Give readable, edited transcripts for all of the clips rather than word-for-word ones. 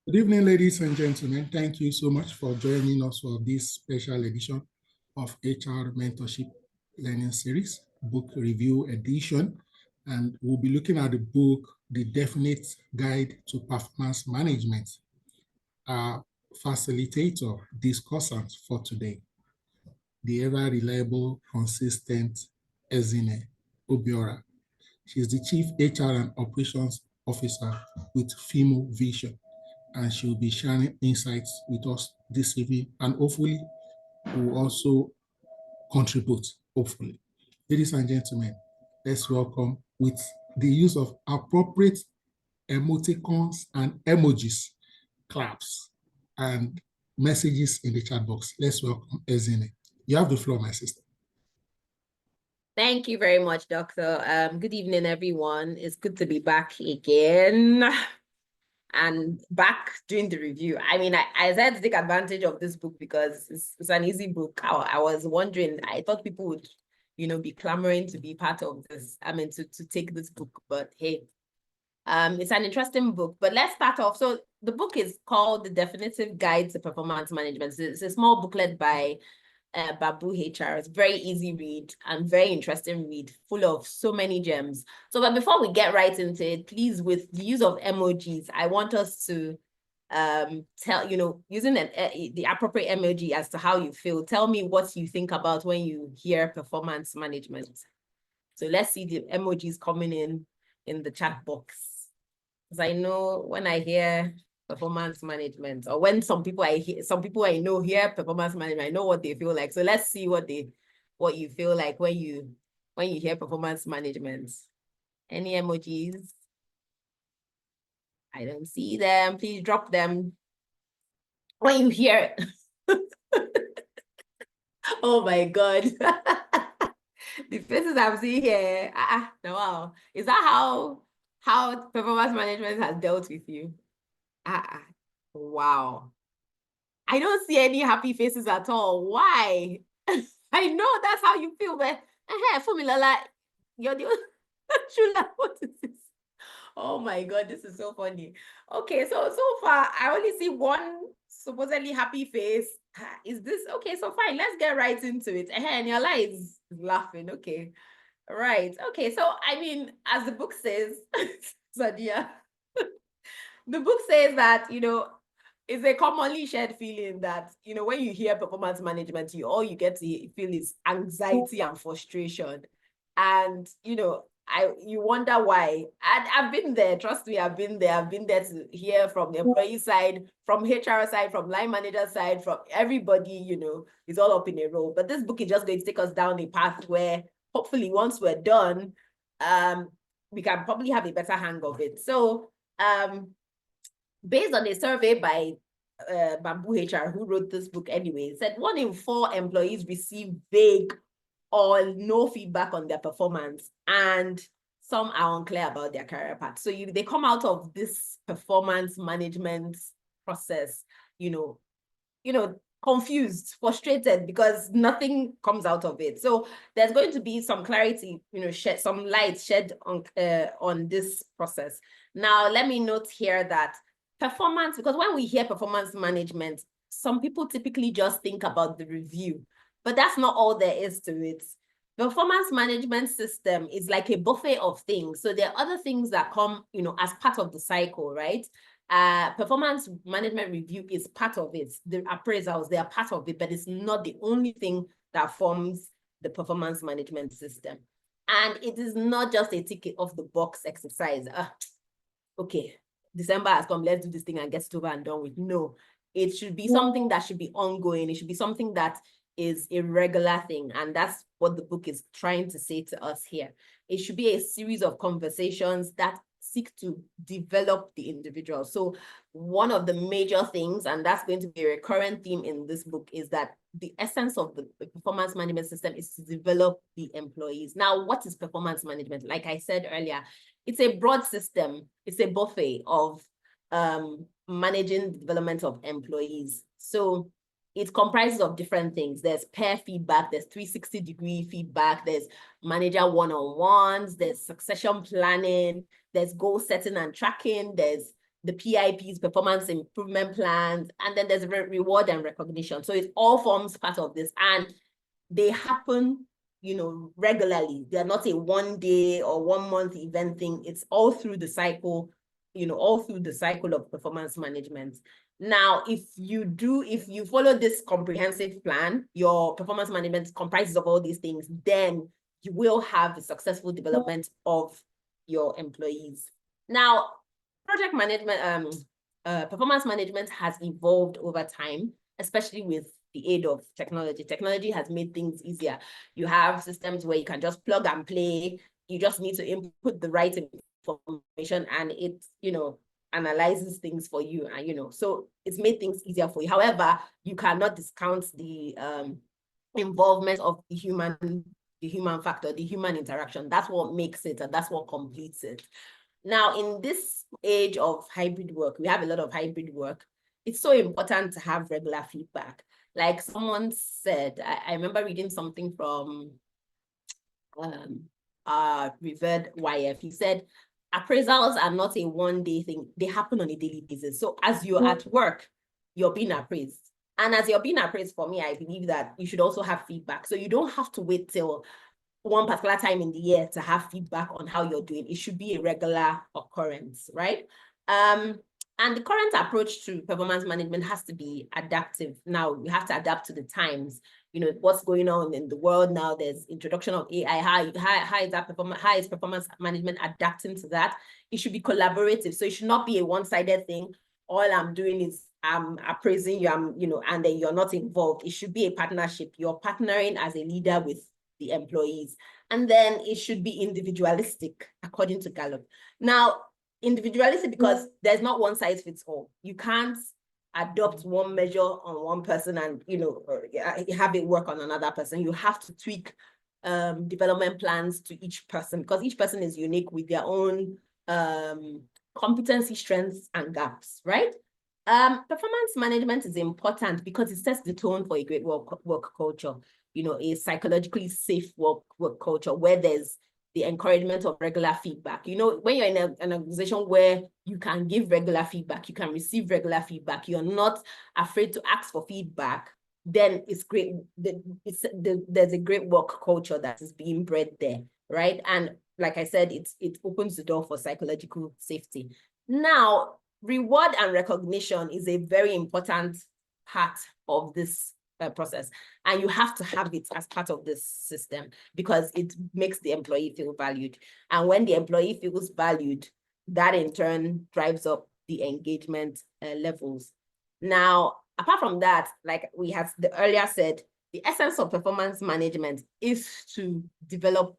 Good evening, ladies and gentlemen. Thank you so much for joining us for this special edition of HR Mentorship Learning Series, book review edition. And we'll be looking at the book, The Definite Guide to Performance Management. Our facilitator, discussant for today, the ever reliable, consistent Ezine Obiora. She's the Chief HR and Operations Officer with FIMO Vision, and she'll be sharing insights with us this evening, and hopefully will also contribute, hopefully. Ladies and gentlemen, let's welcome with the use of appropriate emoticons and emojis, claps, and messages in the chat box. Let's welcome Ezine. You have the floor, my sister. Thank you very much, Doctor. Good evening, everyone. It's good to be back again and back doing the review. I mean, I said to take advantage of this book because it's an easy book. I was wondering, I thought people would, be clamoring to be part of this. I mean, to take this book, but hey, it's an interesting book. But let's start off. So the book is called The Definitive Guide to Performance Management. It's a small booklet by Babu HR. It's very easy read and very interesting read, full of so many gems. So, but before we get right into it, please, with the use of emojis, I want us to tell, using the appropriate emoji as to how you feel. Tell me what you think about when you hear performance management. So let's see the emojis coming in the chat box. Because I know when I hear performance management, or when some people I know hear performance management, I know what they feel like. So let's see what you feel like when you hear performance management. Any emojis? I don't see them. Please drop them when you hear it. Oh my God. The faces I'm seeing here. Wow. Is that how performance management has dealt with you? Wow. I don't see any happy faces at all. Why? I know that's how you feel, but Fumilala, you're the Shula, what is this? Oh my God, this is so funny. Okay, so far I only see one supposedly happy face. Is this okay? So fine, let's get right into it. And your eye is laughing. Okay. Right. Okay. So I mean, as the book says, Sadia, the book says that, it's a commonly shared feeling that, when you hear performance management, all you get to feel is anxiety and frustration. And, you wonder why. And I've been there, trust me, I've been there. I've been there to hear from the employee side, from HR side, from line manager side, from everybody, is all up in a row. But this book is just going to take us down a path where hopefully once we're done, we can probably have a better hang of it. So, based on a survey by Bamboo HR, who wrote this book anyway, said 1 in 4 employees receive vague or no feedback on their performance, and some are unclear about their career path. So they come out of this performance management process, confused, frustrated, because nothing comes out of it. So there's going to be some clarity, shed some light shed on this process. Now, let me note here that performance, because when we hear performance management, some people typically just think about the review, but that's not all there is to it. Performance management system is like a buffet of things. So there are other things that come, as part of the cycle, right? Performance management review is part of it. The appraisals, they are part of it, but it's not the only thing that forms the performance management system. And it is not just a ticket off the box exercise. Okay, December has come, let's do this thing and get it over and done with. No, it should be something that should be ongoing. It should be something that is a regular thing. And that's what the book is trying to say to us here. It should be a series of conversations that seek to develop the individual. So one of the major things, and that's going to be a recurrent theme in this book, is that the essence of the performance management system is to develop the employees. Now, what is performance management? Like I said earlier, it's a broad system. It's a buffet of managing the development of employees. So it comprises of different things. There's peer feedback, there's 360-degree feedback, there's manager one-on-ones, there's succession planning, there's goal setting and tracking, there's the PIPs, performance improvement plans, and then there's reward and recognition. So it all forms part of this, and they happen, regularly. They're not a 1 day or 1 month event thing. It's all through the cycle, all through the cycle of performance management. Now, if you follow this comprehensive plan, your performance management comprises of all these things, then you will have the successful development of your employees. Now, project management, performance management has evolved over time, especially with the aid of technology. Technology has made things easier. You have systems where you can just plug and play. You just need to input the right information, and it, analyzes things for you, and so it's made things easier for you. However, you cannot discount the involvement of the human factor, the human interaction. That's what makes it, and that's what completes it. Now, in this age of hybrid work, we have a lot of hybrid work. It's so important to have regular feedback. Like someone said, I remember reading something from revered YF. He said, appraisals are not a 1 day thing. They happen on a daily basis. So as you're at work, you're being appraised. And as you're being appraised, for me, I believe that you should also have feedback. So you don't have to wait till one particular time in the year to have feedback on how you're doing. It should be a regular occurrence, right? And the current approach to performance management has to be adaptive. Now, we have to adapt to the times. What's going on in the world now. There's introduction of AI. How is performance management adapting to that? It should be collaborative. So it should not be a one-sided thing. All I'm doing is I'm appraising you, and then you're not involved. It should be a partnership. You're partnering as a leader with the employees. And then it should be individualistic, according to Gallup. Now, individualistic because there's not one size fits all. You can't adopt one measure on one person and have it work on another person. You have to tweak development plans to each person, because each person is unique with their own competency, strengths, and gaps, right? Performance management is important because it sets the tone for a great work culture, a psychologically safe work culture where there's the encouragement of regular feedback. When you're in an organization where you can give regular feedback, you can receive regular feedback, you're not afraid to ask for feedback, then it's great. There's a great work culture that is being bred there, right? And like I said, it opens the door for psychological safety. Now, reward and recognition is a very important part of this process, and you have to have it as part of this system because it makes the employee feel valued. And when the employee feels valued, that in turn drives up the engagement levels. Now, apart from that, like we have earlier said, the essence of performance management is to develop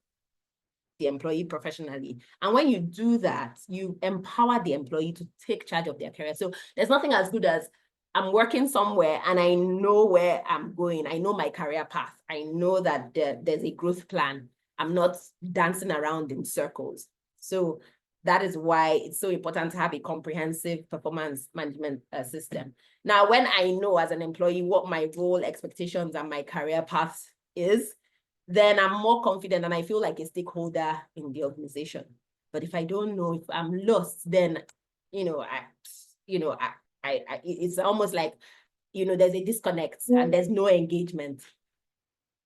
the employee professionally. And when you do that, you empower the employee to take charge of their career. So there's nothing as good as I'm working somewhere and I know where I'm going. I know my career path. I know that there's a growth plan. I'm not dancing around in circles. So that is why it's so important to have a comprehensive performance management system. Now, when I know as an employee what my role, expectations, and my career path is, then I'm more confident and I feel like a stakeholder in the organization. But if I don't know, if I'm lost, then, it's almost like, there's a disconnect and there's no engagement.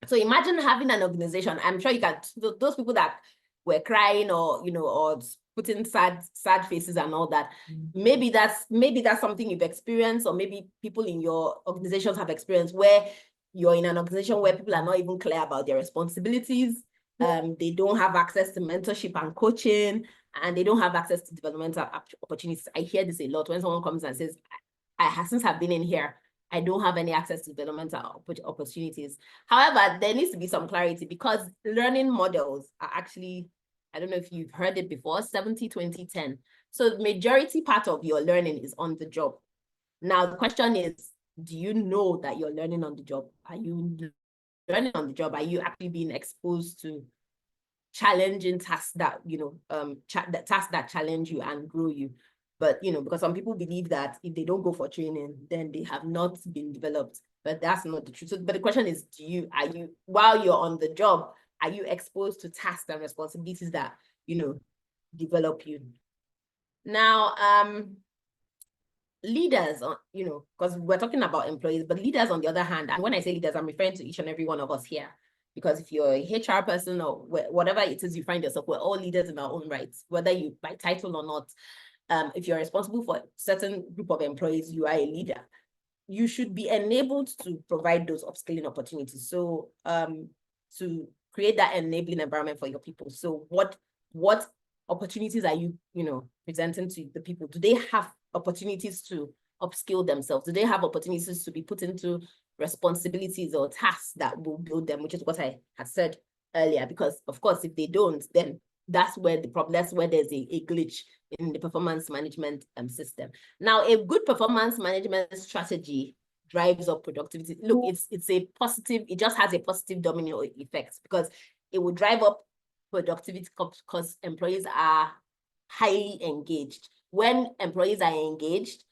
So imagine having an organization. I'm sure you can, those people that were crying or, or putting sad faces and all that. Maybe that's something you've experienced, or maybe people in your organizations have experienced, where you're in an organization where people are not even clear about their responsibilities. They don't have access to mentorship and coaching, and they don't have access to developmental opportunities. I hear this a lot when someone comes and says, since I've been in here, I don't have any access to developmental opportunities. However, there needs to be some clarity, because learning models are actually, I don't know if you've heard it before, 70-20-10. So the majority part of your learning is on the job. Now, the question is, do you know that you're learning on the job? Are you learning on the job? Are you actually being exposed to challenging tasks that, tasks that challenge you and grow you? But, because some people believe that if they don't go for training, then they have not been developed. But that's not the truth. So, but the question is, are you, while you're on the job, are you exposed to tasks and responsibilities that, develop you? Now, leaders, because we're talking about employees, but leaders on the other hand, and when I say leaders, I'm referring to each and every one of us here. Because if you're a HR person or whatever it is you find yourself, we're all leaders in our own rights, whether you by title or not. If you're responsible for a certain group of employees, you are a leader. You should be enabled to provide those upskilling opportunities. So to create that enabling environment for your people. So what opportunities are you, presenting to the people? Do they have opportunities to upskill themselves? Do they have opportunities to be put into responsibilities or tasks that will build them, which is what I had said earlier? Because of course, if they don't, then that's where the problem, that's where there's a glitch in the performance management system. Now, a good performance management strategy drives up productivity. Look, it's a positive, it just has a positive domino effect, because it will drive up productivity because employees are highly engaged. When employees are engaged,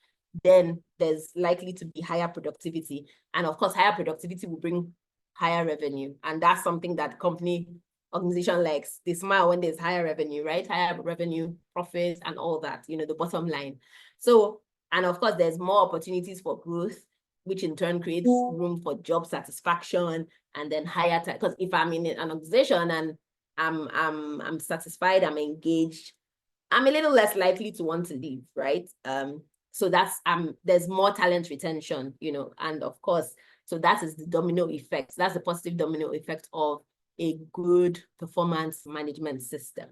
then there's likely to be higher productivity. And of course, higher productivity will bring higher revenue. And that's something that company organization likes. They smile when there's higher revenue, right? Higher revenue, profits, and all that, the bottom line. So, and of course, there's more opportunities for growth, which in turn creates room for job satisfaction and then higher, because if I'm in an organization and I'm satisfied, I'm engaged, I'm a little less likely to want to leave, right? So that's there's more talent retention, and of course, so that is the domino effect. That's the positive domino effect of a good performance management system.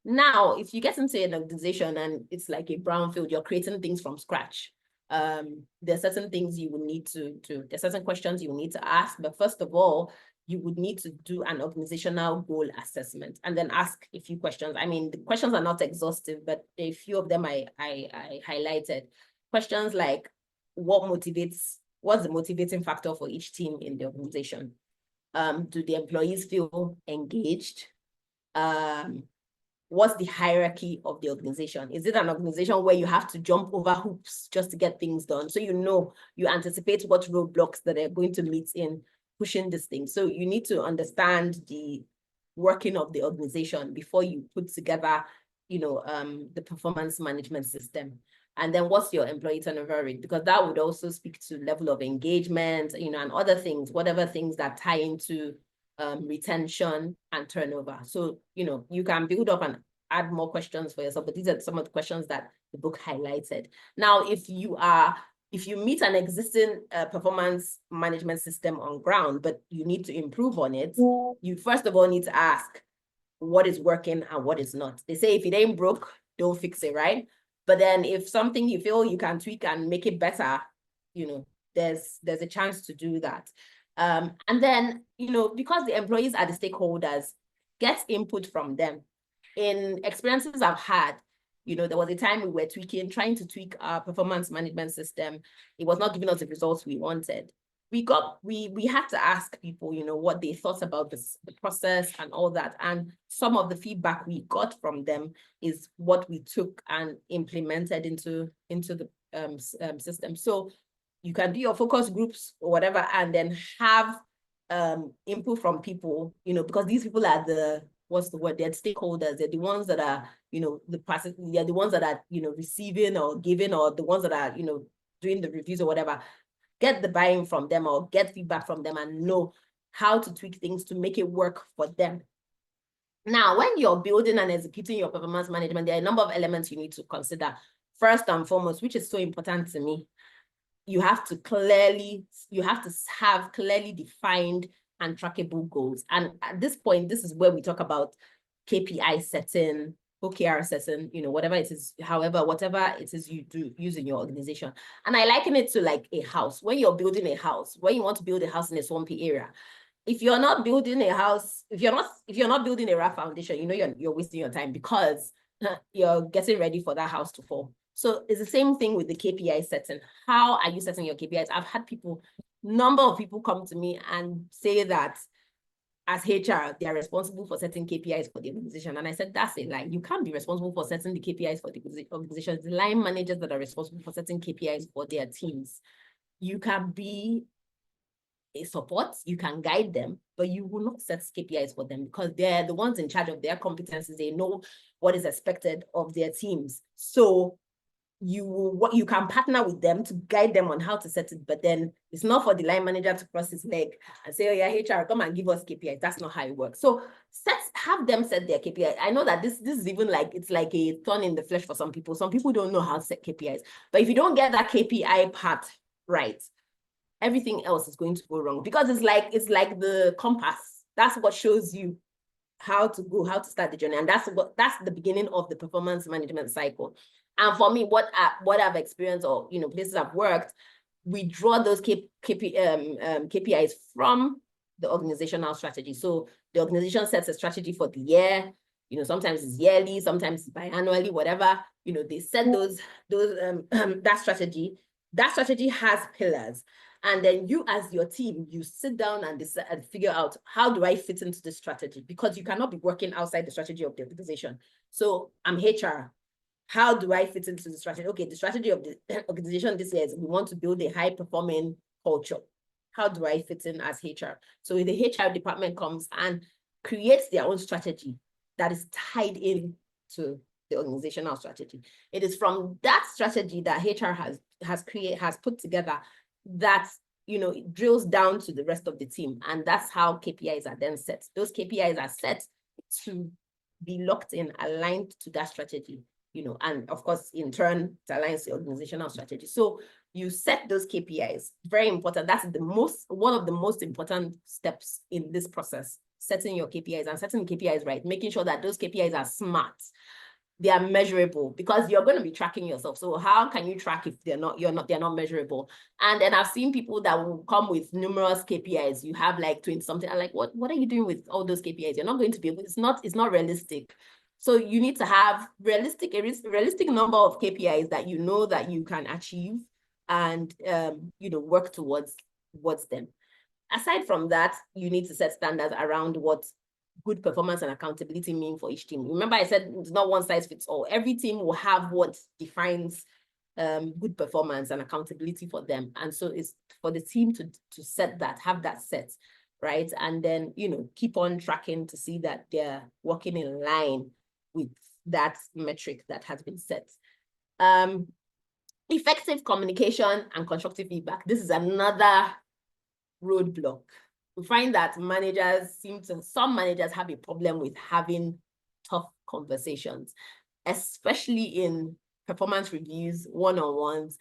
Now, if you get into an organization and it's like a brownfield, you're creating things from scratch. There's certain things you will need there's certain questions you will need to ask. But first of all, you would need to do an organizational goal assessment and then ask a few questions. I mean, the questions are not exhaustive, but a few of them I highlighted. Questions like, what's the motivating factor for each team in the organization? Do the employees feel engaged? What's the hierarchy of the organization? Is it an organization where you have to jump over hoops just to get things done? So you anticipate what roadblocks that are going to meet in pushing this thing. So you need to understand the working of the organization before you put together, the performance management system. And then what's your employee turnover rate? Because that would also speak to level of engagement, and other things, whatever things that tie into retention and turnover. So, you can build up and add more questions for yourself, but these are some of the questions that the book highlighted. Now, if you meet an existing performance management system on ground, but you need to improve on it, you first of all need to ask what is working and what is not. They say if it ain't broke, don't fix it, right? But then if something you feel you can tweak and make it better, there's a chance to do that. And then, because the employees are the stakeholders, get input from them. In experiences I've had, there was a time we were trying to tweak our performance management system. It was not giving us the results we wanted. We had to ask people, what they thought about the process and all that. And some of the feedback we got from them is what we took and implemented into the system. So you can do your focus groups or whatever, and then have input from people, because these people are they're stakeholders. They're the ones that are, they're the ones that are, receiving or giving, or the ones that are, doing the reviews or whatever. Get the buy-in from them or get feedback from them and know how to tweak things to make it work for them. Now, when you're building and executing your performance management, there are a number of elements you need to consider. First and foremost, which is so important to me, you have to have clearly defined and trackable goals. And at this point, this is where we talk about KPI setting, OKR setting, whatever it is, whatever it is you do use in your organization. And I liken it to like a house. When you're building a house, when you want to build a house in a swampy area, if you're not building a house, if you're not building a rough foundation, you're wasting your time, because you're getting ready for that house to fall. So it's the same thing with the KPI setting. How are you setting your KPIs? I've had number of people come to me and say that as HR, they are responsible for setting KPIs for the organization. And I said, that's a lie. You can't be responsible for setting the KPIs for the organization. It's the line managers that are responsible for setting KPIs for their teams. You can be a support, you can guide them, but you will not set KPIs for them, because they're the ones in charge of their competencies. They know what is expected of their teams. So you can partner with them to guide them on how to set it, but then it's not for the line manager to cross his leg and say, oh yeah, HR, come and give us KPIs. That's not how it works. So have them set their KPIs. I know that this is even like, it's like a thorn in the flesh for some people. Some people don't know how to set KPIs, but if you don't get that KPI part right, everything else is going to go wrong, because it's like the compass. That's what shows you how to go, how to start the journey. And that's the beginning of the performance management cycle. And for me, what I've experienced, or places I've worked, we draw those KPIs from the organizational strategy. So the organization sets a strategy for the year. Sometimes it's yearly, sometimes it's biannually, whatever. They set that strategy. That strategy has pillars. And then you, as your team, you sit down and decide and figure out, how do I fit into this strategy? Because you cannot be working outside the strategy of the organization. So I'm HR. How do I fit into the strategy? Okay, the strategy of the organization this year is we want to build a high-performing culture. How do I fit in as HR? So the HR department comes and creates their own strategy that is tied in to the organizational strategy. It is from that strategy that HR has put together that it drills down to the rest of the team, and that's how KPIs are then set. Those KPIs are set to be locked in, aligned to that strategy, and of course, in turn, it aligns the organizational strategy. So you set those KPIs, very important. That's one of the most important steps in this process, setting your KPIs and setting KPIs right, making sure that those KPIs are smart. They are measurable, because you're going to be tracking yourself. So how can you track if they're not measurable? And then I've seen people that will come with numerous KPIs. You have like 20 something. I'm like, what are you doing with all those KPIs? You're not going to be able, it's not realistic. So you need to have a realistic number of KPIs that that you can achieve and work towards them. Aside from that, you need to set standards around what good performance and accountability mean for each team. Remember, I said it's not one size fits all. Every team will have what defines good performance and accountability for them. And so it's for the team to set that, have that set, right? And then, keep on tracking to see that they're working in line with that metric that has been set. Effective communication and constructive feedback. This is another roadblock. We find that some managers have a problem with having tough conversations, especially in performance reviews, one-on-ones.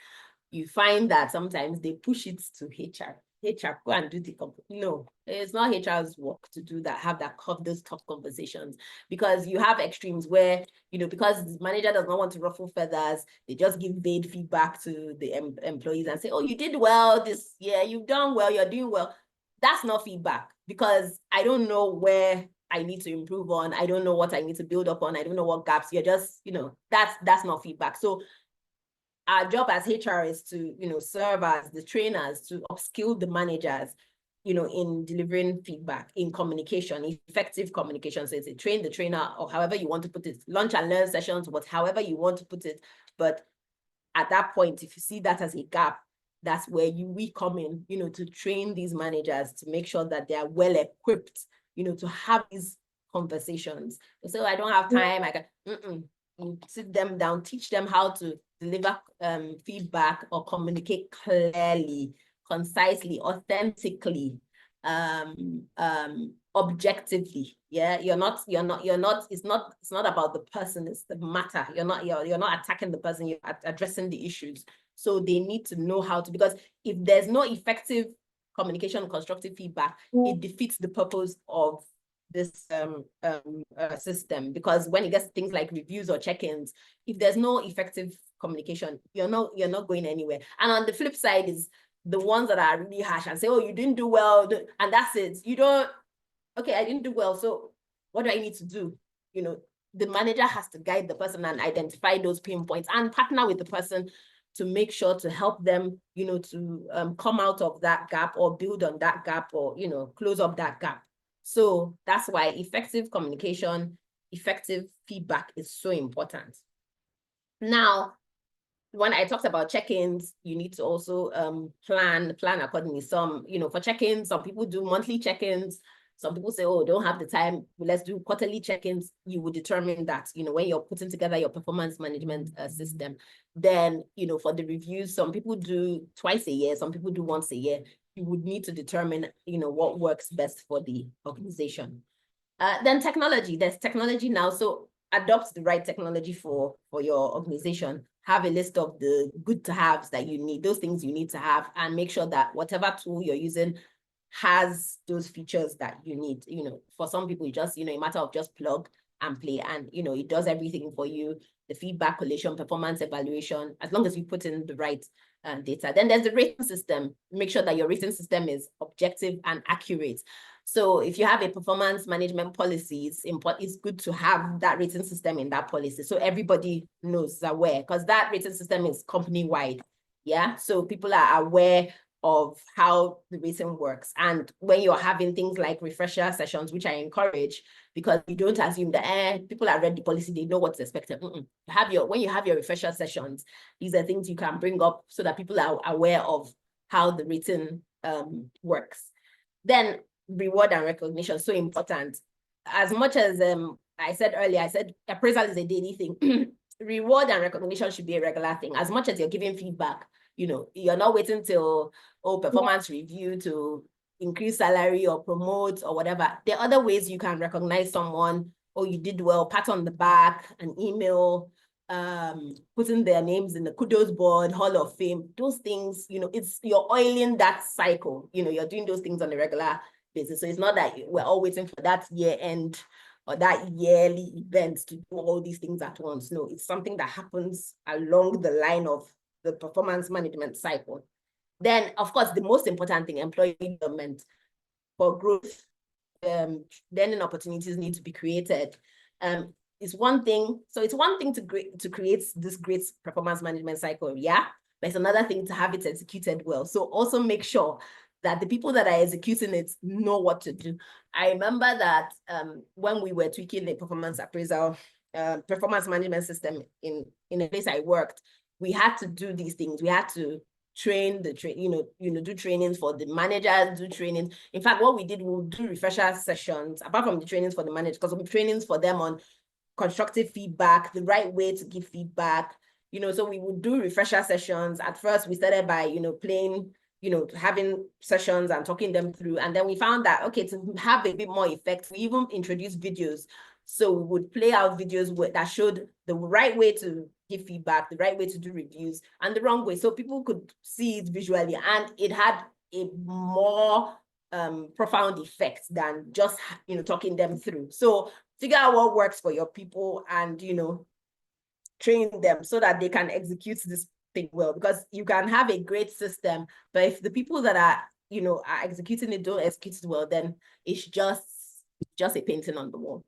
You find that sometimes they push it to HR. HR, go and do no, it's not HR's work to do that, have those tough conversations, because you have extremes where, because the manager does not want to ruffle feathers, they just give vague feedback to the employees and say, oh, you did well this year, you've done well, you're doing well. That's not feedback, because I don't know where I need to improve on. I don't know what I need to build up on. I don't know what gaps. You're just, that's not feedback. So our job as HR is to, serve as the trainers to upskill the managers, in delivering feedback, in communication, effective communication. So it's a train the trainer, or however you want to put it, lunch and learn sessions, however you want to put it. But at that point, if you see that as a gap, that's where we come in, to train these managers to make sure that they are well equipped, to have these conversations. So I don't have time. I can you sit them down, teach them how to deliver feedback or communicate clearly, concisely, authentically, objectively. Yeah, it's not about the person, it's the matter. You're not attacking the person, you're addressing the issues. So they need to know how to, because if there's no effective communication and constructive feedback, it defeats the purpose of this system. Because when it gets things like reviews or check-ins, if there's no effective communication, you're not going anywhere. And on the flip side is the ones that are really harsh and say, oh, you didn't do well, and that's it. Okay, I didn't do well, so what do I need to do? The manager has to guide the person and identify those pain points and partner with the person to make sure to help them, to come out of that gap or build on that gap, or, close up that gap. So that's why effective communication, effective feedback is so important. Now, when I talked about check-ins, you need to also plan accordingly. For check-ins, some people do monthly check-ins, Some people say, oh, don't have the time, let's do quarterly check-ins. You would determine that, when you're putting together your performance management system. Then, for the reviews, some people do twice a year, some people do once a year. You would need to determine, what works best for the organization. Then technology, there's technology now. So adopt the right technology for your organization. Have a list of the good to haves that you need, those things you need to have, and make sure that whatever tool you're using has those features that you need. For some people, you just, a matter of just plug and play, and it does everything for you. The feedback collation, performance evaluation, as long as you put in the right data. Then there's the rating system. Make sure that your rating system is objective and accurate. So if you have a performance management policy, it's good to have that rating system in that policy, so everybody knows, is aware, because that rating system is company-wide. Yeah, so people are aware of how the rating works. And when you're having things like refresher sessions, which I encourage, because you don't assume that people have read the policy, they know what's expected. When you have your refresher sessions, these are things you can bring up so that people are aware of how the rating works. Then reward and recognition, so important. As much as I said earlier, I said appraisal is a daily thing. Reward and recognition should be a regular thing. As much as you're giving feedback, you're not waiting till performance review to increase salary or promote or whatever. There are other ways you can recognize someone. Oh, you did well, pat on the back, an email, putting their names in the kudos board, Hall of Fame. Those things, it's you're oiling that cycle. You're doing those things on a regular basis. So it's not that we're all waiting for that year end or that yearly event to do all these things at once. No, it's something that happens along the line of the performance management cycle. Then, of course, the most important thing, employee development for growth. Learning opportunities need to be created. It's one thing. So it's one thing to create this great performance management cycle, yeah, but it's another thing to have it executed well. So also make sure that the people that are executing it know what to do. I remember that when we were tweaking the performance appraisal, performance management system in a place I worked, we had to do these things. We had to train the do trainings for the managers, do trainings. In fact, what we did, we'll do refresher sessions apart from the trainings for the managers, because we'll be trainings for them on constructive feedback, the right way to give feedback. So we would do refresher sessions. At first, we started by playing, having sessions and talking them through, and then we found that okay, to have a bit more effect, we even introduced videos. So we would play out videos that showed the right way to give feedback, the right way to do reviews, and the wrong way, so people could see it visually, and it had a more profound effect than just talking them through. So figure out what works for your people and train them so that they can execute this thing well, because you can have a great system, but if the people that are are executing it don't execute it well, then it's just a painting on the wall.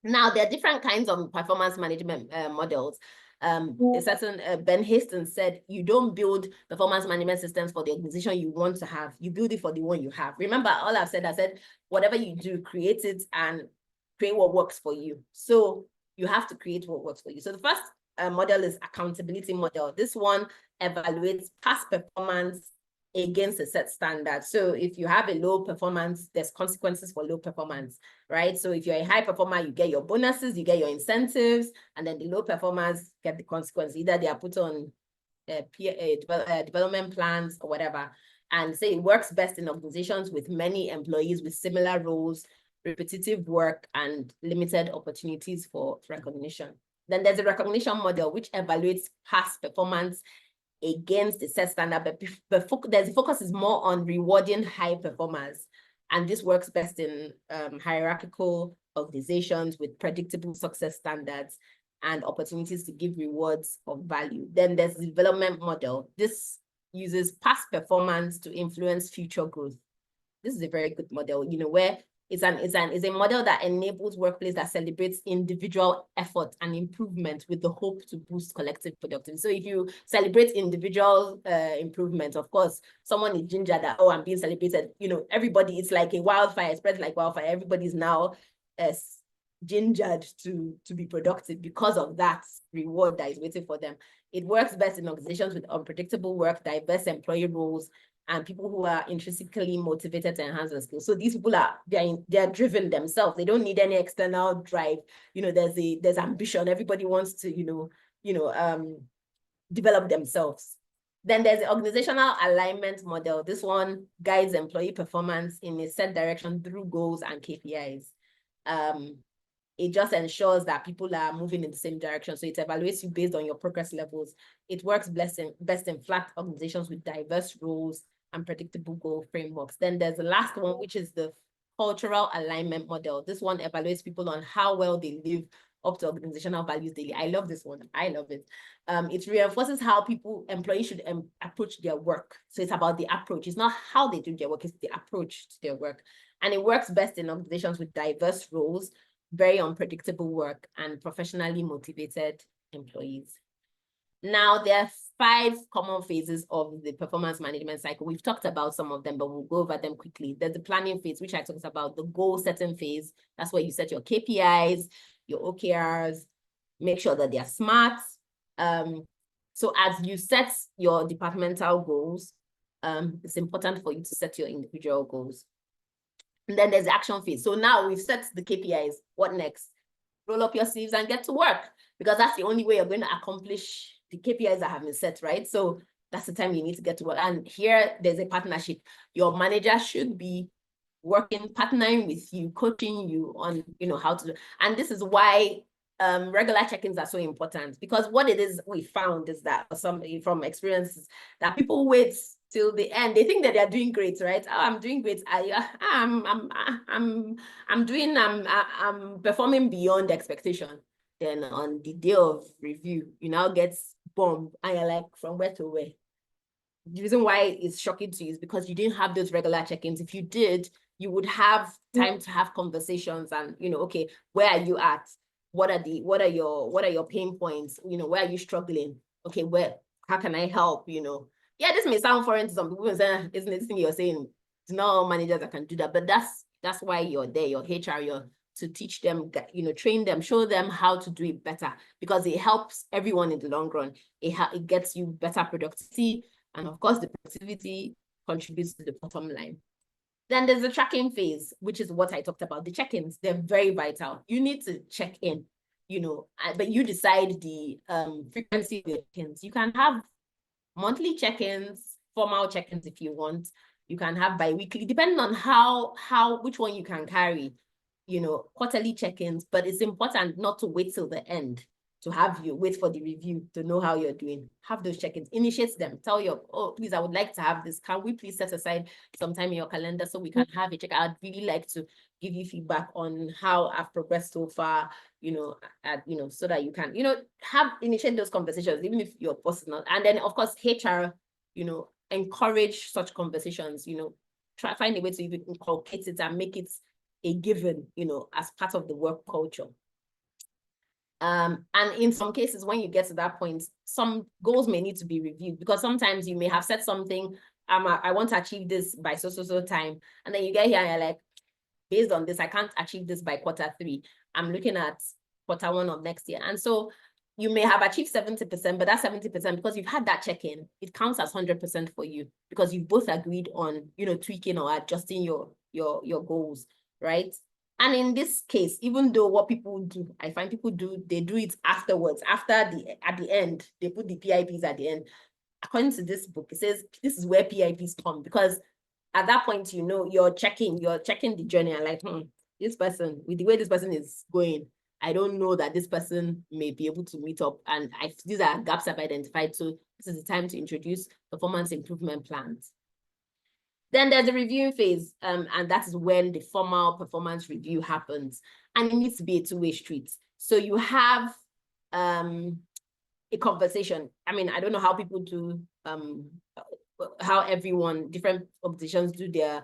Now, there are different kinds of performance management models. A certain Ben Hastings said, you don't build performance management systems for the organization you want to have. You build it for the one you have. Remember, all I said, whatever you do, create it and create what works for you. So you have to create what works for you. So the first model is accountability model. This one evaluates past performance against a set standard. So if you have a low performance, there's consequences for low performance, right? So if you're a high performer, you get your bonuses, you get your incentives, and then the low performers get the consequence. Either they are put on development plans or whatever. And say it works best in organizations with many employees with similar roles, repetitive work, and limited opportunities for recognition. Then there's a recognition model which evaluates past performance against the set standard, but the focus is more on rewarding high performers. And this works best in hierarchical organizations with predictable success standards and opportunities to give rewards of value. Then there's the development model. This uses past performance to influence future growth. This is a very good model, where it's a model that enables workplace that celebrates individual effort and improvement with the hope to boost collective productivity. So if you celebrate individual improvement, of course, someone is ginger that, oh, I'm being celebrated. Everybody, it's like a wildfire, it spreads like wildfire. Everybody's now gingered to be productive because of that reward that is waiting for them. It works best in organizations with unpredictable work, diverse employee roles, and people who are intrinsically motivated to enhance their skills. So these people are, they're driven themselves. They don't need any external drive. There's ambition. Everybody wants to, develop themselves. Then there's the organizational alignment model. This one guides employee performance in a set direction through goals and KPIs. It just ensures that people are moving in the same direction. So it evaluates you based on your progress levels. It works best in flat organizations with diverse roles and predictable goal frameworks. Then there's the last one, which is the cultural alignment model. This one evaluates people on how well they live up to organizational values daily. I love this one. I love it. It reinforces how employees should approach their work. So it's about the approach. It's not how they do their work, it's the approach to their work. And it works best in organizations with diverse roles, very unpredictable work, and professionally motivated employees. Now, there are 5 common phases of the performance management cycle. We've talked about some of them, but we'll go over them quickly. There's the planning phase, which I talked about, the goal setting phase. That's where you set your KPIs, your OKRs, make sure that they're smart. So as you set your departmental goals, it's important for you to set your individual goals. And then there's the action phase. So now we've set the KPIs. What next? Roll up your sleeves and get to work, because that's the only way you're going to accomplish the KPIs that have been set, right? So that's the time you need to get to work. And here there's a partnership. Your manager should be partnering with you, coaching you on, how to do. And this is why regular check-ins are so important, because what it is we found is that from experiences that people wait till the end. They think that they're doing great, right? Oh, I'm doing great. I'm performing beyond expectation. Then on the day of review, you now get bombed and you're like, from where to where? The reason why it's shocking to you is because you didn't have those regular check-ins. If you did, you would have time to have conversations and, okay, where are you at? What are your pain points? Where are you struggling? Okay, how can I help? Yeah, this may sound foreign to some people and say, isn't it this thing you're saying? It's not all managers that can do that, but that's why you're there, your HR, you're to teach them, train them, show them how to do it better, because it helps everyone in the long run. It gets you better productivity, and of course, the productivity contributes to the bottom line. Then there's the tracking phase, which is what I talked about. The check-ins, they're very vital. You need to check in, but you decide the frequency of your check-ins. You can have monthly check-ins, formal check-ins if you want. You can have bi-weekly, depending on which one you can carry, quarterly check-ins, but it's important not to wait till the end to have you wait for the review to know how you're doing. Have those check-ins, initiate them, tell you, oh, please, I would like to have this. Can we please set aside some time in your calendar so we can have a check? I'd really like to give you feedback on how I've progressed so far, so that you can, initiate those conversations, even if your boss is not. And then, of course, HR, encourage such conversations, try find a way to even inculcate it and make it a given, as part of the work culture. And in some cases, when you get to that point, some goals may need to be reviewed, because sometimes you may have said something, I want to achieve this by so time. And then you get here and you're like, based on this, I can't achieve this by Q3. I'm looking at Q1 of next year. And so you may have achieved 70%, but that's 70% because you've had that check-in. It counts as 100% for you, because you've both agreed on, tweaking or adjusting your goals, right? And in this case, even though what people do, I find people they do it afterwards. At the end, they put the PIPs at the end. According to this book, it says this is where PIPs come, because at that point, you're checking the journey and like, this person, with the way this person is going, I don't know that this person may be able to meet up. And these are gaps I've identified. So this is the time to introduce performance improvement plans. Then there's the reviewing phase, and that is when the formal performance review happens. And it needs to be a two-way street. So you have a conversation. I mean, I don't know how people do, how different organizations do their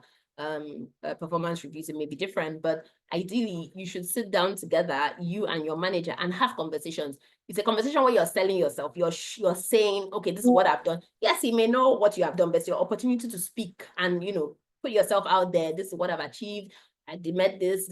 performance reviews. It may be different, but ideally, you should sit down together, you and your manager, and have conversations. It's a conversation where you're selling yourself. You're saying, okay, this is what I've done. Yes, he may know what you have done, but it's your opportunity to speak and, put yourself out there. This is what I've achieved. I met this.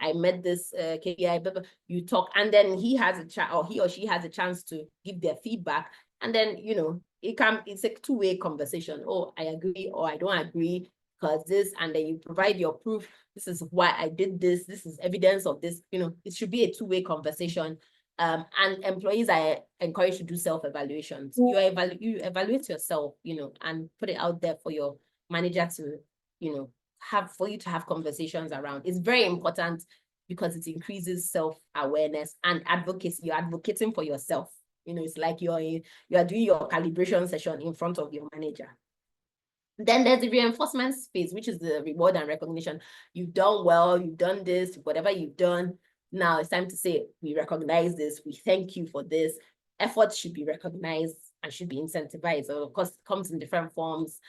I met this KPI. You talk, and then he or she has a chance to give their feedback. And then, it's a two-way conversation. Oh, I agree or I don't agree because this, and then you provide your proof. This is why I did this. This is evidence of this. It should be a two-way conversation. And employees are encouraged to do self-evaluations. You evaluate yourself, and put it out there for your manager to, for you to have conversations around. It's very important because it increases self-awareness and advocacy. You're advocating for yourself. It's like you are doing your calibration session in front of your manager. Then there's the reinforcement phase, which is the reward and recognition. You've done well, you've done this, whatever you've done. Now it's time to say, we recognize this, we thank you for this. Effort should be recognized and should be incentivized. So of course, it comes in different forms.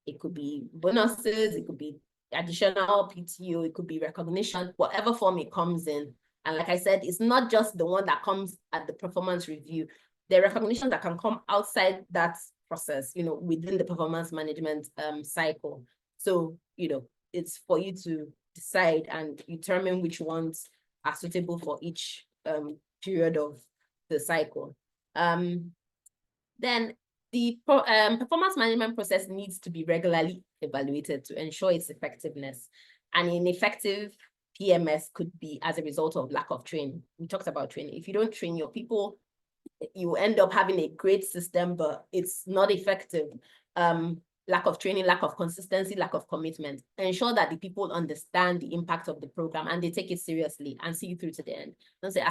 It could be bonuses, it could be additional PTO, it could be recognition, whatever form it comes in. And like I said, it's not just the one that comes at the performance review. There are recognition that can come outside that process, within the performance management cycle. So, it's for you to decide and determine which ones are suitable for each period of the cycle. Then the performance management process needs to be regularly evaluated to ensure its effectiveness. And ineffective PMS could be as a result of lack of training. We talked about training. If you don't train your people, you end up having a great system, but it's not effective. Lack of training, lack of consistency, lack of commitment. Ensure that the people understand the impact of the program and they take it seriously and see you through to the end. Don't say,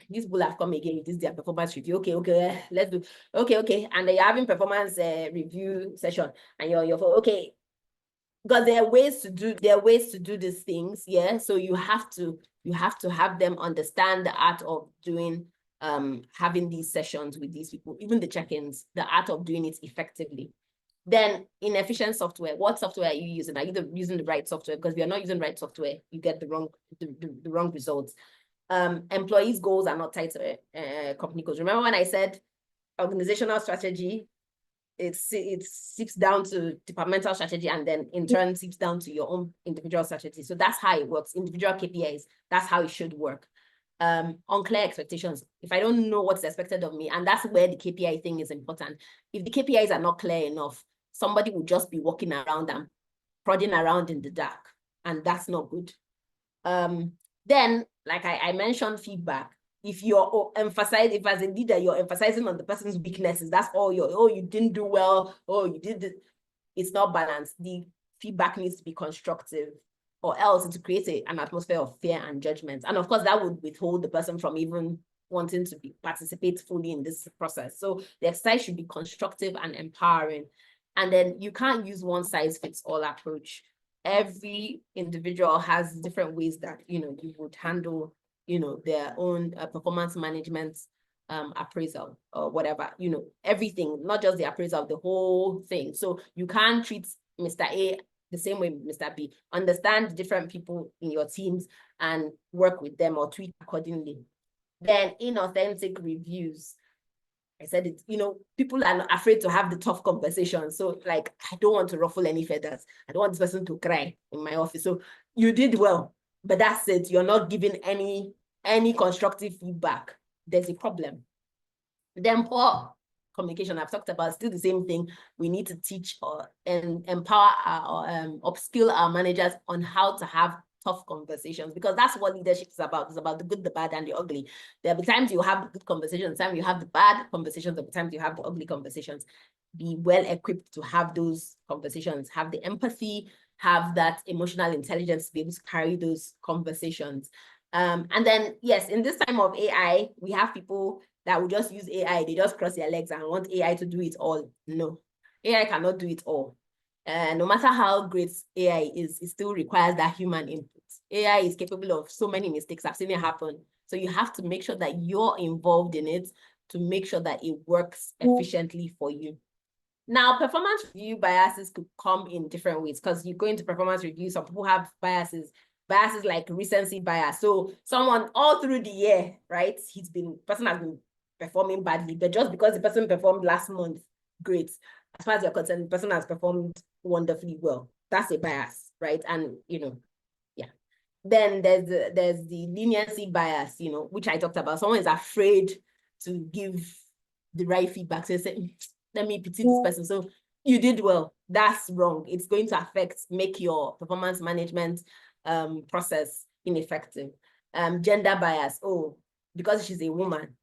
these people have come again, this is their performance review. Okay, let's do, okay. And then you're having performance review session and you're okay. Because there are ways to do these things, yeah. So you have to have them understand the art of doing, having these sessions with these people, even the check-ins, the art of doing it effectively. Then inefficient software. What software are you using? Are you using the right software? Because if you're not using the right software, you get the wrong results. Employees' goals are not tied to company goals. Remember when I said organizational strategy, it seeps down to departmental strategy and then in turn seeps down to your own individual strategy. So that's how it works. Individual KPIs, that's how it should work. Unclear expectations. If I don't know what's expected of me, and that's where the KPI thing is important. If the KPIs are not clear enough, somebody will just be walking around and prodding around in the dark, and that's not good. Then, like I mentioned, feedback. If you're emphasizing, if as a leader, you're emphasizing on the person's weaknesses, that's all you didn't do well, you did it. It's not balanced. The feedback needs to be constructive, or else it creates an atmosphere of fear and judgment. And of course, that would withhold the person from even wanting to participate fully in this process. So the exercise should be constructive and empowering. And then you can't use one size fits all approach. Every individual has different ways that, you would handle, their own performance management appraisal or whatever, everything, not just the appraisal, the whole thing. So you can't treat Mr. A the same way Mr. B. Understand different people in your teams and work with them or tweak accordingly. Then inauthentic reviews. I said it, people are not afraid to have the tough conversations. So like, I don't want to ruffle any feathers. I don't want this person to cry in my office. So you did well, but that's it. You're not giving any constructive feedback. There's a problem. Then poor communication, I've talked about, still the same thing. We need to teach and empower upskill our managers on how to have tough conversations, because that's what leadership is about. It's about the good, the bad, and the ugly. There'll be times you have the good conversations, times you have the bad conversations, there'll be times you have the ugly conversations. Be well equipped to have those conversations, have the empathy, have that emotional intelligence to be able to carry those conversations. And then, yes, in this time of AI, we have people that will just use AI. They just cross their legs and want AI to do it all. No, AI cannot do it all. No matter how great AI is, it still requires that human input. AI is capable of so many mistakes. I've seen it happen. So you have to make sure that you're involved in it to make sure that it works efficiently for you. Now, performance review biases could come in different ways, because you go into performance review, some people have biases like recency bias. So someone all through the year, right, person has been performing badly, but just because the person performed last month, great. As far as you're concerned, the person has performed wonderfully well. That's a bias, right? And, yeah. Then there's the leniency bias, which I talked about. Someone is afraid to give the right feedback. So say, let me pity this person. So you did well. That's wrong. It's going to make your performance management process ineffective. Gender bias. Oh, because she's a woman,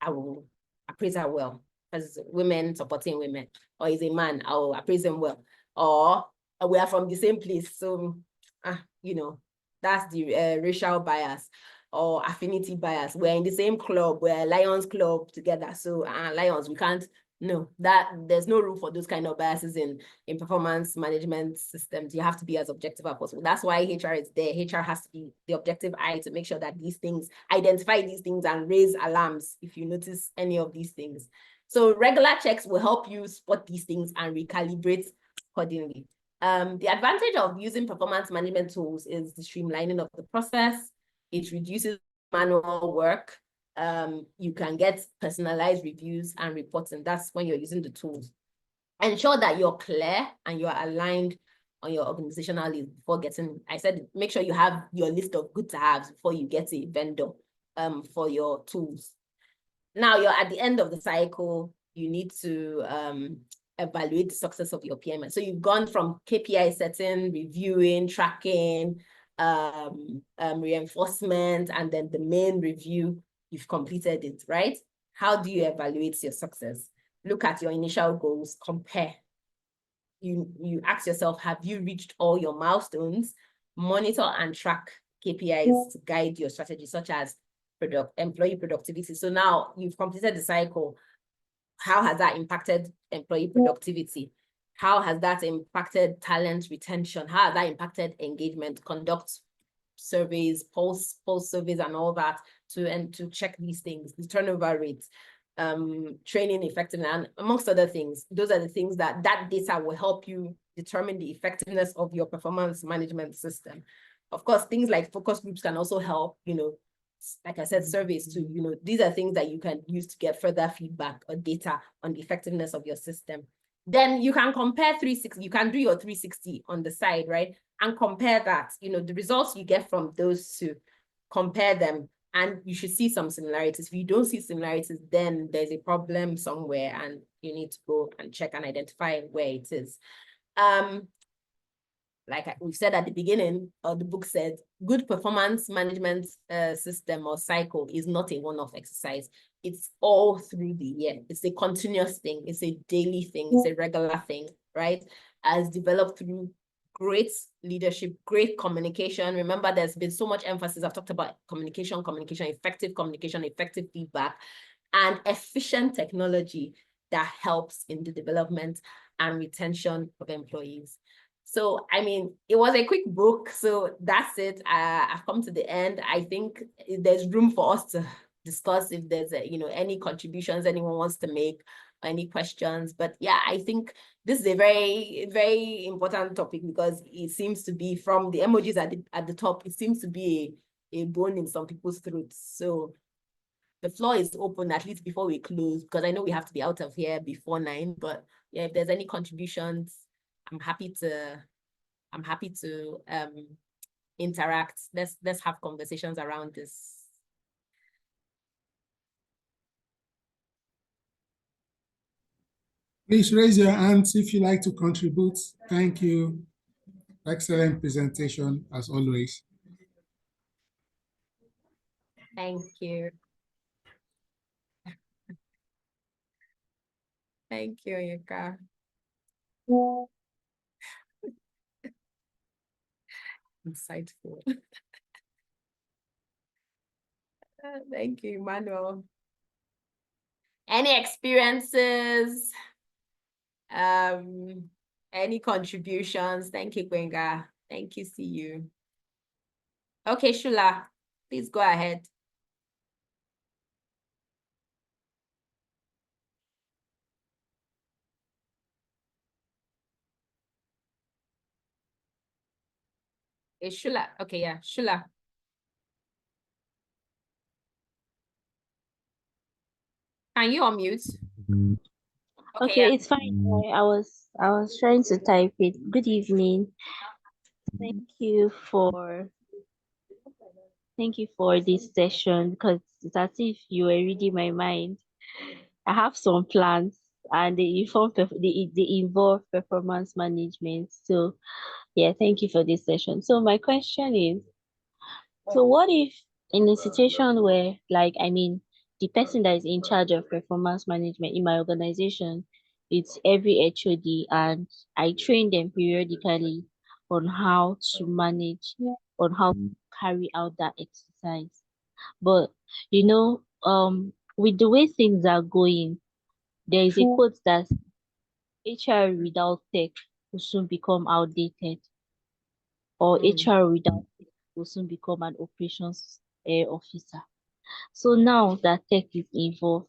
I will appraise her well. As women supporting women, or is a man, I will appraise him well. Or we are from the same place, so that's the racial bias or affinity bias. We're in the same club, we're Lions Club together. So Lions, we can't, no, that there's no room for those kind of biases in performance management systems. You have to be as objective as possible. That's why HR is there. HR has to be the objective eye to make sure that these things, identify these things and raise alarms if you notice any of these things. So regular checks will help you spot these things and recalibrate accordingly. The advantage of using performance management tools is the streamlining of the process. It reduces manual work. You can get personalized reviews and reporting. That's when you're using the tools. Ensure that you're clear and you're aligned on your organizational list before getting, I said, make sure you have your list of good to haves before you get a vendor for your tools. Now you're at the end of the cycle, you need to evaluate the success of your PMS. So you've gone from KPI setting, reviewing, tracking, reinforcement, and then the main review, you've completed it, right? How do you evaluate your success? Look at your initial goals, compare. You ask yourself, have you reached all your milestones? Monitor and track KPIs to guide your strategy, such as employee productivity. So now you've completed the cycle. How has that impacted employee productivity? How has that impacted talent retention? How has that impacted engagement? Conduct surveys, pulse surveys, and all that to check these things, the turnover rates, training effectiveness, and amongst other things. Those are the things that data will help you determine the effectiveness of your performance management system. Of course, things like focus groups can also help, like I said, surveys too, these are things that you can use to get further feedback or data on the effectiveness of your system. Then you can compare 360, you can do your 360 on the side, right? And compare that, the results you get from those two, compare them, and you should see some similarities. If you don't see similarities, then there's a problem somewhere and you need to go and check and identify where it is. Like we said at the beginning, or the book said, good performance management system or cycle is not a one-off exercise. It's all through the year. It's a continuous thing. It's a daily thing. It's a regular thing, right? As developed through great leadership, great communication. Remember, there's been so much emphasis. I've talked about communication, effective feedback, and efficient technology that helps in the development and retention of employees. So, I mean, it was a quick book, so that's it. I've come to the end. I think there's room for us to discuss if there's any contributions anyone wants to make, or any questions. But yeah, I think this is a very, very important topic because it seems to be, from the emojis at the top, it seems to be a bone in some people's throats. So the floor is open, at least before we close, because I know we have to be out of here before 9. But yeah, if there's any contributions, I'm happy to interact. Let's have conversations around this. Please raise your hands if you like to contribute. Thank you. Excellent presentation as always. Thank you. Thank you, Yuka. Insightful. Thank you, Emmanuel. Any experiences? Any contributions? Thank you, Gwenga. Thank you, see you. Okay, Shula, please go ahead. Is Shula? Okay, yeah, Shula. Can you unmute? Okay, it's fine. I was trying to type it. Good evening. Thank you for this session because it's as if you were reading my mind. I have some plans, and they involve performance management. So yeah, thank you for this session. So my question is, so what if in a situation where, like, I mean, the person that is in charge of performance management in my organization, it's every HOD, and I train them periodically on how to manage, on how to carry out that exercise. But with the way things are going, there is a quote that HR without tech will soon become outdated, or HR without tech will soon become an operations officer. So now that tech is involved,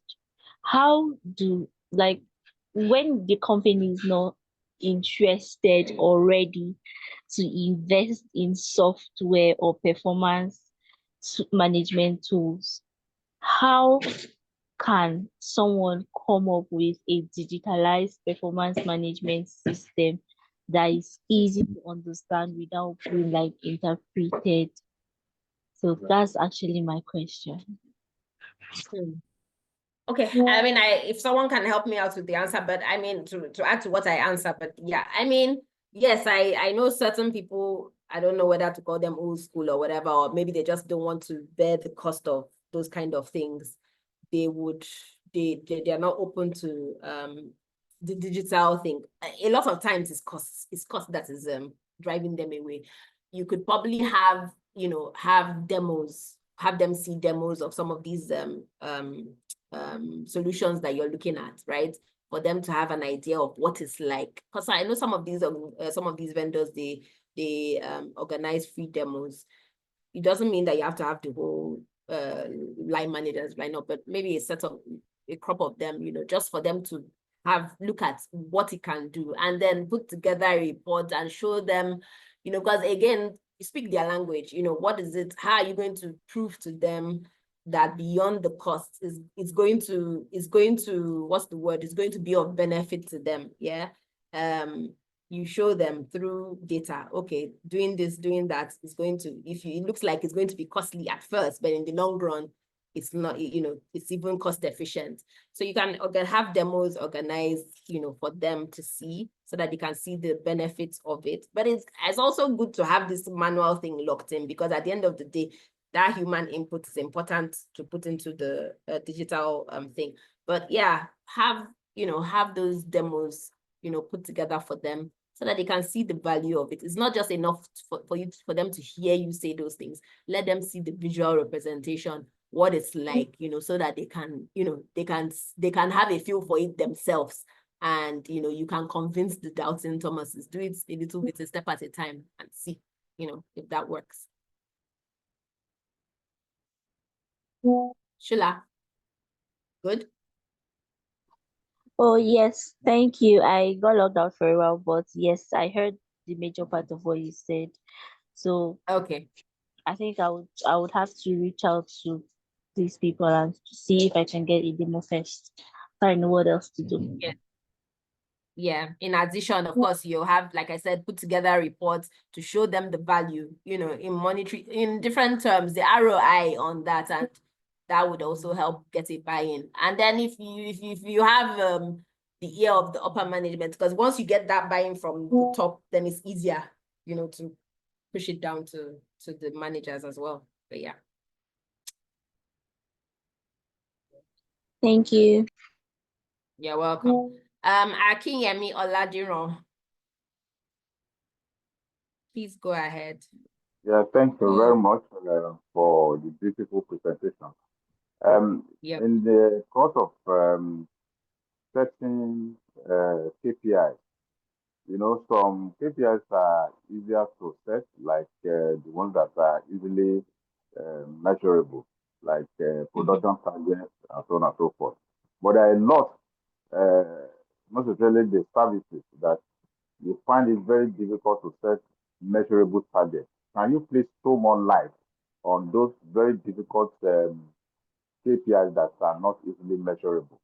how do, like, when the company is not interested or ready to invest in software or performance management tools, how can someone come up with a digitalized performance management system that is easy to understand without being like interpreted? So that's actually my question. Okay, I mean, if someone can help me out with the answer, but I mean, to add to what I answer, but yeah, I mean, yes, I know certain people, I don't know whether to call them old school or whatever, or maybe they just don't want to bear the cost of those kind of things. They are not open to the digital thing. A lot of times it's cost that is driving them away. You could probably have, have demos, have them see demos of some of these solutions that you're looking at, right? For them to have an idea of what it's like. Because I know some of these vendors, they organize free demos. It doesn't mean that you have to have the whole line managers line up, but maybe a crop of them, just for them to look at what it can do, and then put together a report and show them, because again, you speak their language, what is it? How are you going to prove to them that beyond the cost is going to what's the word? It's going to be of benefit to them. Yeah. You show them through data, okay, doing this, doing that is going to, it looks like it's going to be costly at first, but in the long run, it's not, it's even cost efficient. So you can have demos organized, for them to see, so that they can see the benefits of it. But it's also good to have this manual thing locked in, because at the end of the day, that human input is important to put into the digital thing. But yeah, have those demos, put together for them, so that they can see the value of it. It's not just enough for them to hear you say those things. Let them see the visual representation, what it's like, so that they can, they can have a feel for it themselves. And, you can convince the doubting Thomases, do it a little bit, a step at a time, and see, if that works. Shula, good? Oh, yes, thank you. I got logged out for a while, but yes, I heard the major part of what you said. So okay, I think I would have to reach out to these people and see if I can get a demo first. I know what else to do. Yeah. In addition, of course, you'll have, like I said, put together reports to show them the value, in monetary, in different terms, the ROI on that, and that would also help get a buy-in. And then if you have the ear of the upper management, because once you get that buy-in from the top, then it's easier, to push it down to the managers as well. But yeah. Thank you. You're welcome. Akinyemi Oladiran, please go ahead. Yeah, thank you very much for the beautiful presentation. Yep. In the course of setting KPIs, some KPIs are easier to set, like the ones that are easily measurable, like production targets and so on and so forth. But there are a lot, most especially the services, that you find it very difficult to set measurable targets. Can you please throw more light on those very difficult KPIs that are not easily measurable?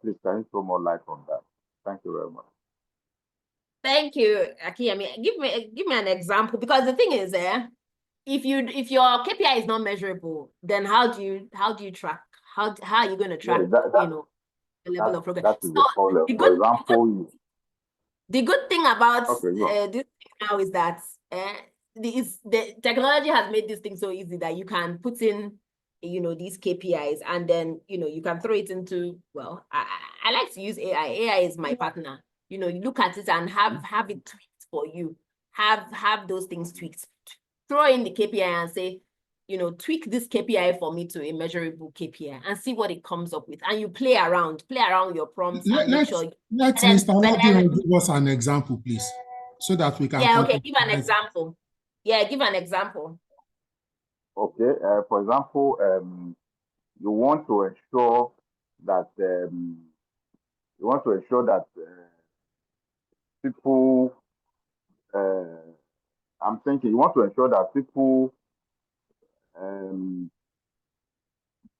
Please, can you throw more light on that? Thank you very much. Thank you, Akiyemi. Give me an example, because the thing is, if your KPI is not measurable, then how do you track? How are you going to track? Yeah, level of progress. That is the So problem. the For good, example, the good thing about okay, go on. this now is that the technology has made this thing so easy that you can put in, these KPIs, and then, you can throw it into, well, I like to use AI. AI is my partner. You look at it and have it tweaked for you. Have those things tweaked. Throw in the KPI and say, tweak this KPI for me to a measurable KPI and see what it comes up with. And you play around with your prompts and make sure. Let Mr. Oladino give us an example, please, so that we can. Yeah, okay, give an example. Yeah, give an example. Okay, for example, you want to ensure that people. I'm thinking you want to ensure that people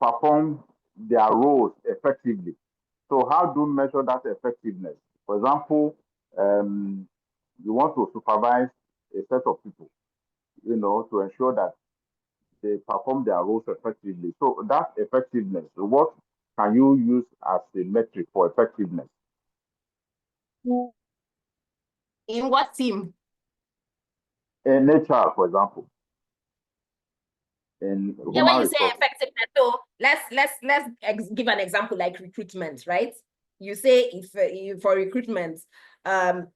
perform their roles effectively. So how do you measure that effectiveness? For example, you want to supervise a set of people, to ensure that they perform their roles effectively. So that effectiveness, what can you use as a metric for effectiveness? In what team? In HR, for example. In Yeah, when you resources. say effectiveness, so let's give an example like recruitment, right? You say if for recruitment,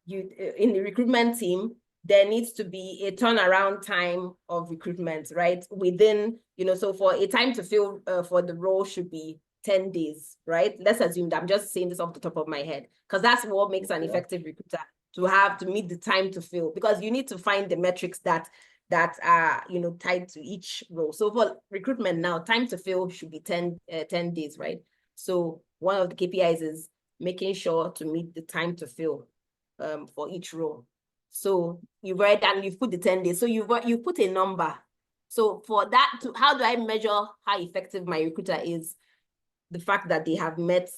you in the recruitment team, there needs to be a turnaround time of recruitment, right? Within, so for a time to fill for the role should be 10 days, right? Let's assume that I'm just saying this off the top of my head, because that's what makes an effective recruiter, to meet the time to fill, because you need to find the metrics that are, tied to each role. So for recruitment now, time to fill should be 10 days, right? So one of the KPIs is making sure to meet the time to fill for each role. So you've put the 10 days. So you put a number. So for that, how do I measure how effective my recruiter is? The fact that they have met,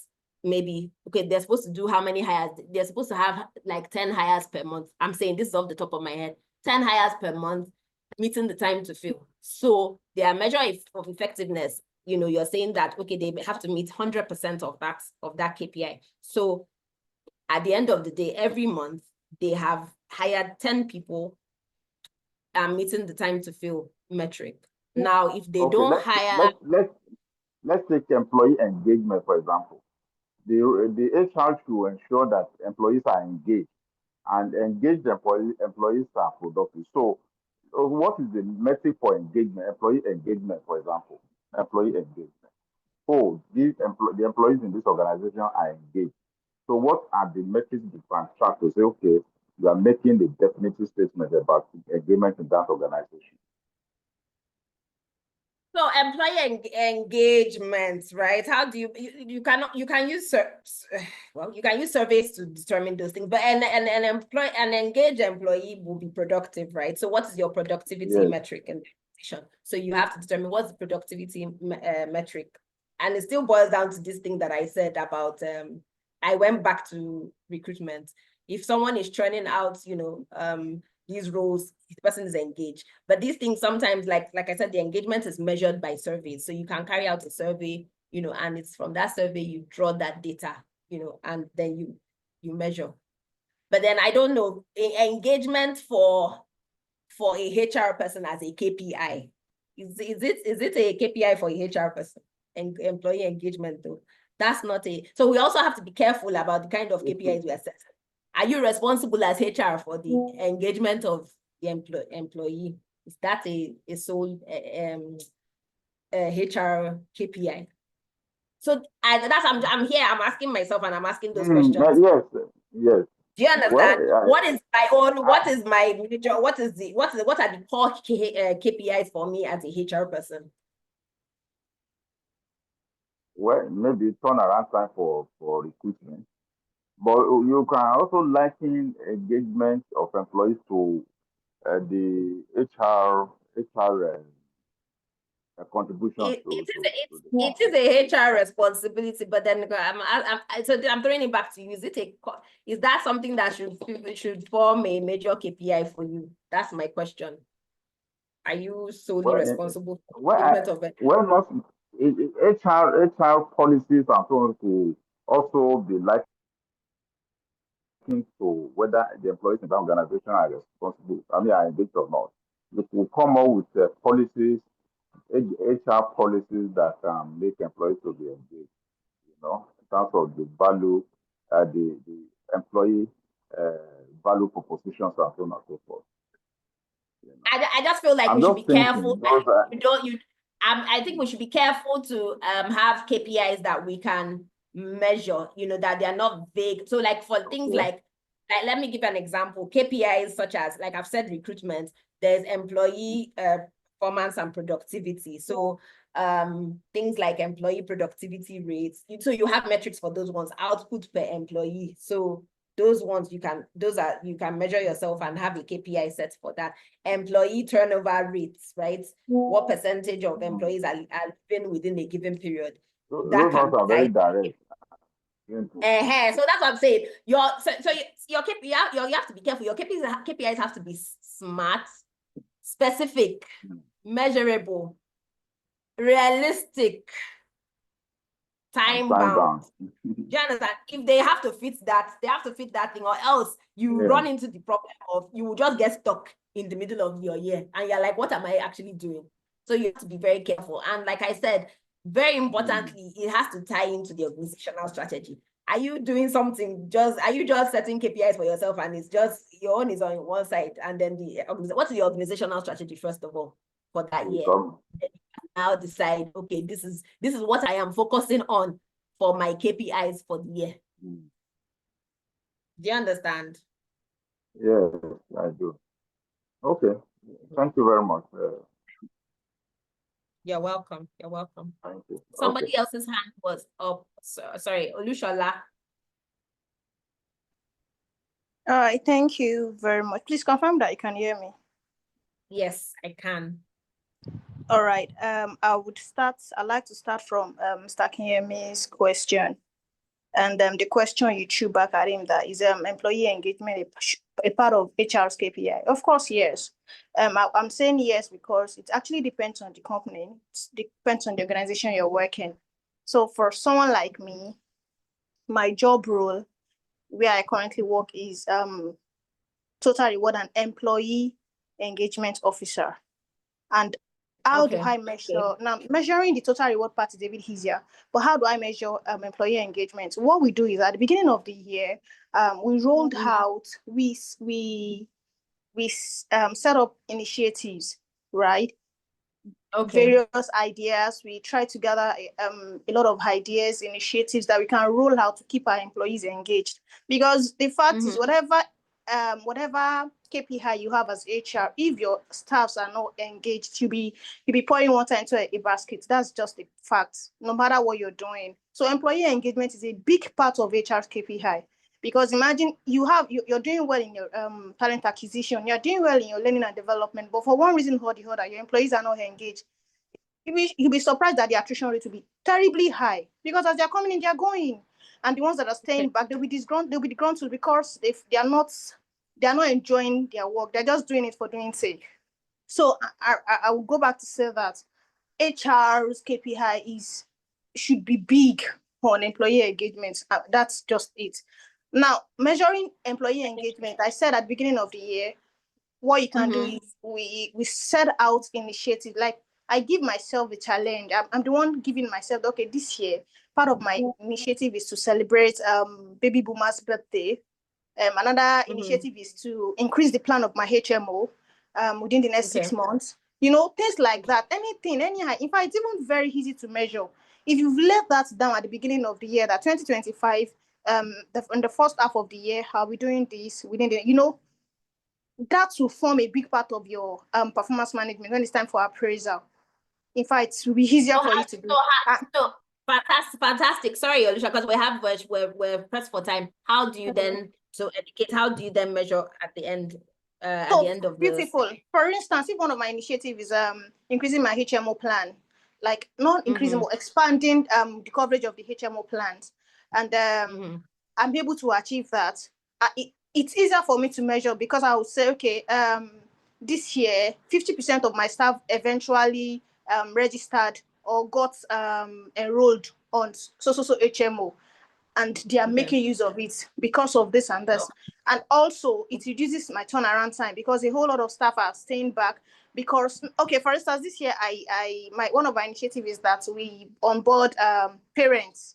maybe, okay, they're supposed to do how many hires? They're supposed to have like 10 hires per month. I'm saying this is off the top of my head. 10 hires per month, meeting the time to fill. So their measure of effectiveness, you're saying that, okay, they have to meet 100% of that KPI. So at the end of the day, every month, they have hired 10 people and meeting the time to fill metric. Now, if they don't hire... Let's take employee engagement, for example. The HR should ensure that employees are engaged, and engaged employees are productive. So what is the metric for engagement, employee engagement, for example? Employee engagement. Oh, the employees in this organization are engaged. So what are the metrics you can track to say, okay, you are making the definitive statement about engagement in that organization? So employee engagement, right? How do you can use surveys to determine those things, but an engaged employee will be productive, right? So what is your productivity metric in the organization? So you have to determine what's the productivity metric, and it still boils down to this thing that I said about I went back to recruitment. If someone is churning out, these roles, the person is engaged. But these things sometimes, like I said, the engagement is measured by surveys. So you can carry out a survey, and it's from that survey you draw that data, and then you measure. But then I don't know, engagement for a HR person as a KPI. Is it a KPI for a HR person? Employee engagement though. That's not so we also have to be careful about the kind of KPIs we are setting. Are you responsible as HR for the engagement of the employee? Is that a sole HR KPI? So I'm here, I'm asking myself and I'm asking those questions. Yes. Do you understand? What is my major, what are the core KPIs for me as a HR person? Well, maybe turnaround time for recruitment. But you can also liken engagement of employees to the HR contribution it is a HR responsibility, but then I'm throwing it back to you. Is that something that should form a major KPI for you? That's my question. Are you solely responsible for the engagement of it? Well, not HR policies and so on also be likened to whether the employees in that organization are responsible, are engaged or not. It will come up with policies, HR policies that make employees to be engaged, in terms of the value, the employee value propositions and so on and so forth. I just feel like I'm we should just be careful. thinking, I think we should be careful to have KPIs that we can measure, that they're not vague. So like for things like let me give an example. KPIs such as, like I've said, recruitment, there's employee performance and productivity. So things like employee productivity rates. So you have metrics for those ones, output per employee. So those ones you can measure yourself and have a KPI set for that. Employee turnover rates, right? What percentage of employees are living within a given period? those That ones are very can direct. so that's what I'm saying. Your KPI, you have to be careful. Your KPIs have to be smart, specific, measurable, realistic, time bound. Do you understand? If they have to fit that thing, or else you run into the problem of you will just get stuck in the middle of your year and you're like, what am I actually doing? So you have to be very careful. And like I said, very importantly, it has to tie into the organizational strategy. Are you doing something? Are you just setting KPIs for yourself and it's just your own is on one side, and then what's the organizational strategy first of all for that year? Now decide, okay, this is what I am focusing on for my KPIs for the year. Do you understand? Yes, I do. Okay, thank you very much. You're welcome. You're welcome. Thank you. Somebody else's hand was up. Sorry, Olushola. All right, thank you very much. Please confirm that you can hear me. Yes, I can. All right. I'd like to start from Mr. Kinyemi's question. And the question you threw back at him, that is employee engagement a part of HR's KPI? Of course, yes. I'm saying yes because it actually depends on the company. It depends on the organization you're working. So for someone like me, my job role where I currently work is total reward and employee engagement officer. And how do I measure? Now, measuring the total reward part is a bit easier, but how do I measure employee engagement? What we do is at the beginning of the year, we rolled out, we set up initiatives, right? Various ideas. We try to gather a lot of ideas, initiatives that we can roll out to keep our employees engaged. Because the fact is, whatever KPI you have as HR, if your staffs are not engaged, you'll be pouring water into a basket. That's just a fact, no matter what you're doing. So employee engagement is a big part of HR's KPI. Because imagine you're doing well in your talent acquisition, you're doing well in your learning and development, but for one reason or the other, your employees are not engaged. You'll be surprised that the attrition rate will be terribly high, because as they're coming in, they're going. And the ones that are staying back, they'll be disgruntled because they are not enjoying their work. They're just doing it for doing sake. So I will go back to say that HR's KPI should be big on employee engagement. That's just it. Now, measuring employee engagement, I said at the beginning of the year, what you can do is we set out initiatives. Like, I give myself a challenge. I'm the one giving myself, okay, this year, part of my initiative is to celebrate baby boomer's birthday. Another initiative is to increase the plan of my HMO within the next 6 months. Things like that. Anything, anyhow. In fact, it's even very easy to measure. If you've let that down at the beginning of the year, that 2025, in the first half of the year, I'll be doing this within the, that will form a big part of your performance management when it's time for appraisal. In fact, it will be easier for you to do. Fantastic. Sorry, Alicia, because we're pressed for time. How do you then educate? How do you then measure at the end? At the end of beautiful. For instance, if one of my initiatives is increasing my HMO plan, like not increasing but expanding the coverage of the HMO plans, and I'm able to achieve that, it's easier for me to measure, because I would say, okay, this year 50% of my staff eventually registered or got enrolled on so HMO. and they are making use of it because of this and this. And also it reduces my turnaround time because a whole lot of staff are staying back because, okay, for instance, this year one of my initiatives is that we onboard parents.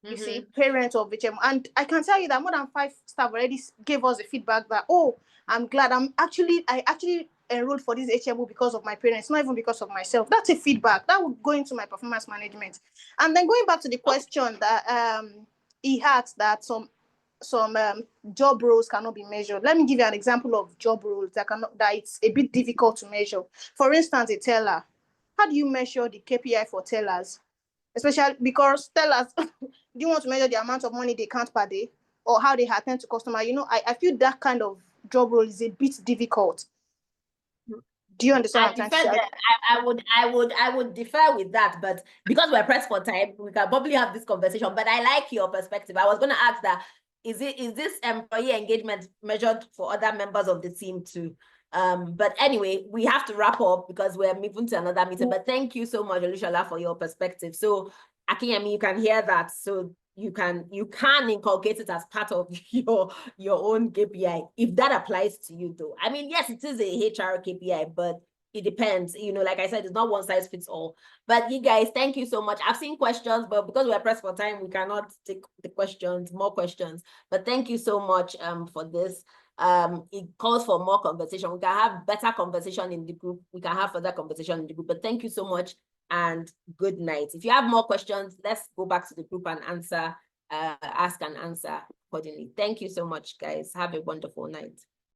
You see, parents of HMO. And I can tell you that more than 5 staff already gave us the feedback that, oh, I'm glad I actually enrolled for this HMO because of my parents, not even because of myself. That's a feedback that would go into my performance management. And then going back to the question that he had, that some job roles cannot be measured. Let me give you an example of job roles that it's a bit difficult to measure. For instance, a teller. How do you measure the KPI for tellers? Especially because tellers, do you want to measure the amount of money they count per day or how they attend to customer? You know, I feel that kind of job role is a bit difficult. Do you understand what I'm trying to say? I would defer with that, but because we're pressed for time, we can probably have this conversation. But I like your perspective. I was going to ask that, is this employee engagement measured for other members of the team too? But anyway, we have to wrap up because we're moving to another meeting. But thank you so much, Olushola, for your perspective. So Akinyemi, you can hear that. So you can inculcate it as part of your own KPI if that applies to you though. I mean, yes, it is a HR KPI, but it depends. You know, like I said, it's not one size fits all. But you guys, thank you so much. I've seen questions, but because we're pressed for time, we cannot take the more questions. But thank you so much for this. It calls for more conversation. We can have better conversation in the group. We can have further conversation in the group. But thank you so much and good night. If you have more questions, let's go back to the group and answer, ask and answer accordingly. Thank you so much, guys. Have a wonderful night.